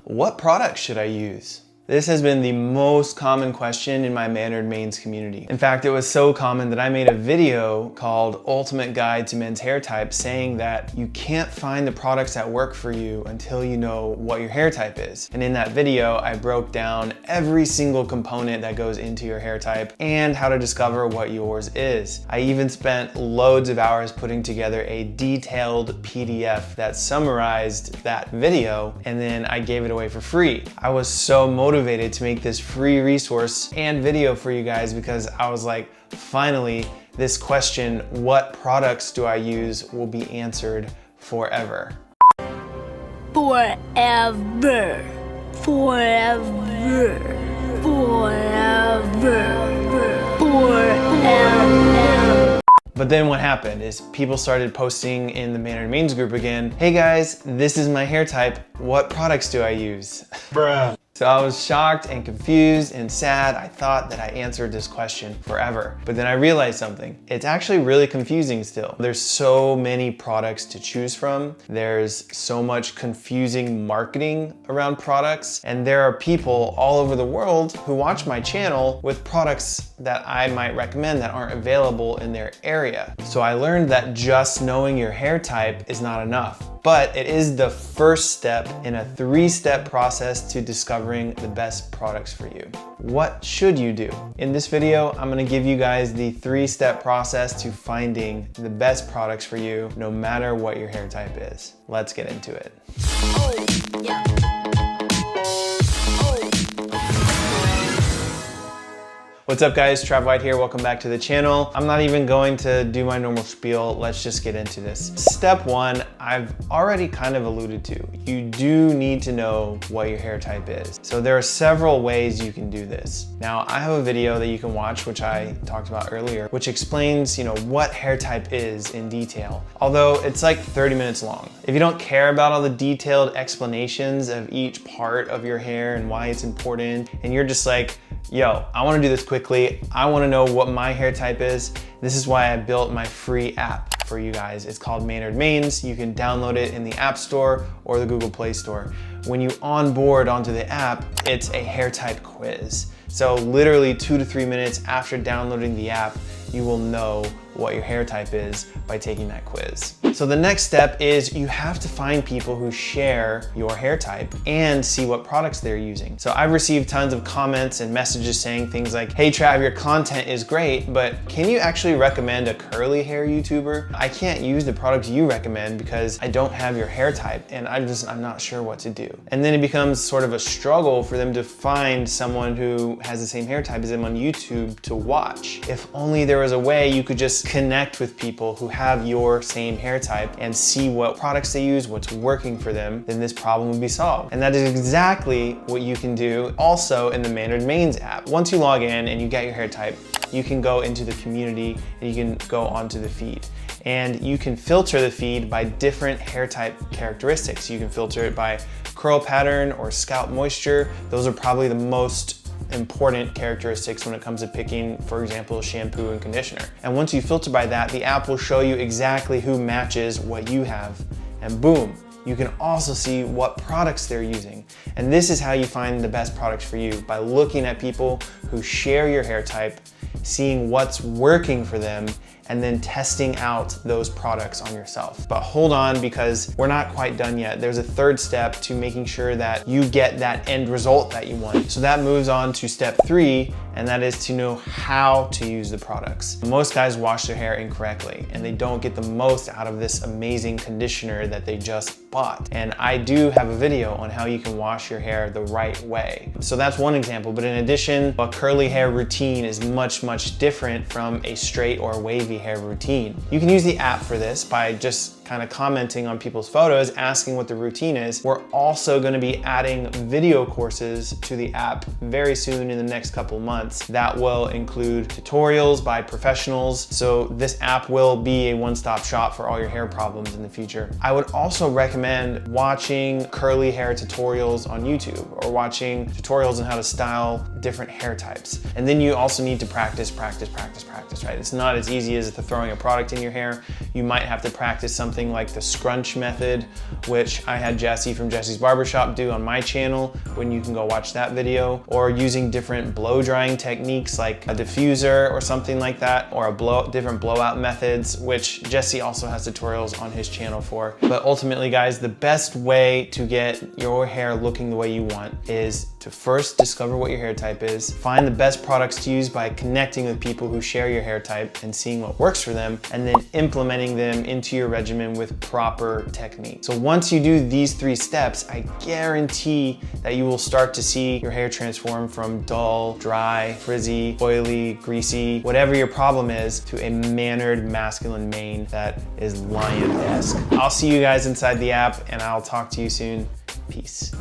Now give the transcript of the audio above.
What product should I use? This has been the most common question in my Mannered Mains community. In fact, it was so common that I made a video called Ultimate Guide to Men's Hair Type saying that you can't find the products that work for you until you know what your hair type is. And in that video, I broke down every single component that goes into your hair type and how to discover what yours is. I even spent loads of hours putting together a detailed PDF that summarized that video, and then I gave it away for free. I was so motivated to make this free resource and video for you guys because I was like, finally, this question, what products do I use, will be answered forever. Forever. Forever. Forever. Forever. But then what happened is people started posting in the Mannered Mains group again, hey guys, this is my hair type, what products do I use? Bruh. So I was shocked and confused and sad. I thought that I answered this question forever. But then I realized something. It's actually really confusing still. There's so many products to choose from. There's so much confusing marketing around products. And there are people all over the world who watch my channel with products that I might recommend that aren't available in their area. So I learned that just knowing your hair type is not enough. But it is the first step in a 3-step process to discovering the best products for you. What should you do? In this video, I'm gonna give you guys the 3-step process to finding the best products for you, no matter what your hair type is. Let's get into it. Oh, yeah. What's up guys, Trav White here, welcome back to the channel. I'm not even going to do my normal spiel, let's just get into this. Step 1, I've already kind of alluded to. You do need to know what your hair type is. So there are several ways you can do this. Now I have a video that you can watch, which I talked about earlier, which explains, what hair type is in detail. Although it's like 30 minutes long. If you don't care about all the detailed explanations of each part of your hair and why it's important, and you're just like, yo, I wanna do this quickly. I wanna know what my hair type is. This is why I built my free app for you guys. It's called Mannered Mains. You can download it in the App Store or the Google Play Store. When you onboard onto the app, it's a hair type quiz. So literally 2 to 3 minutes after downloading the app, you will know what your hair type is by taking that quiz. So the next step is you have to find people who share your hair type and see what products they're using. So I've received tons of comments and messages saying things like, hey Trav, your content is great, but can you actually recommend a curly hair YouTuber? I can't use the products you recommend because I don't have your hair type and I'm not sure what to do. And then it becomes sort of a struggle for them to find someone who has the same hair type as them on YouTube to watch. If only there was a way you could just connect with people who have your same hair type and see what products they use, what's working for them, then this problem would be solved. And that is exactly what you can do also in the Mannered Mains app. Once you log in and you get your hair type, you can go into the community and you can go onto the feed. And you can filter the feed by different hair type characteristics. You can filter it by curl pattern or scalp moisture. Those are probably the most important characteristics when it comes to picking, for example, shampoo and conditioner. And once you filter by that, the app will show you exactly who matches what you have, and boom, you can also see what products they're using. And this is how you find the best products for you, by looking at people who share your hair type, seeing what's working for them, and then testing out those products on yourself. But hold on, because we're not quite done yet. There's a 3rd step to making sure that you get that end result that you want. So that moves on to step 3, and that is to know how to use the products. Most guys wash their hair incorrectly, and they don't get the most out of this amazing conditioner that they just bought. And I do have a video on how you can wash your hair the right way. So that's one example, but in addition, a curly hair routine is much different from a straight or wavy hair routine. You can use the app for this by just kind of commenting on people's photos, asking what the routine is. We're also going to be adding video courses to the app very soon in the next couple months that will include tutorials by professionals. So this app will be a one-stop shop for all your hair problems in the future. I would also recommend watching curly hair tutorials on YouTube or watching tutorials on how to style different hair types. And then you also need to practice, right? It's not as easy as throwing a product in your hair. You might have to practice something like the scrunch method, which I had Jesse from Jesse's Barbershop do on my channel, when you can go watch that video, or using different blow drying techniques like a diffuser or something like that, or different blowout methods, which Jesse also has tutorials on his channel for. But ultimately, guys, the best way to get your hair looking the way you want is to first discover what your hair type is, find the best products to use by connecting with people who share your hair type and seeing what works for them, and then implementing them into your regimen with proper technique. So once you do these 3 steps, I guarantee that you will start to see your hair transform from dull, dry, frizzy, oily, greasy, whatever your problem is, to a mannered masculine mane that is lion-esque. I'll see you guys inside the app, and I'll talk to you soon. Peace.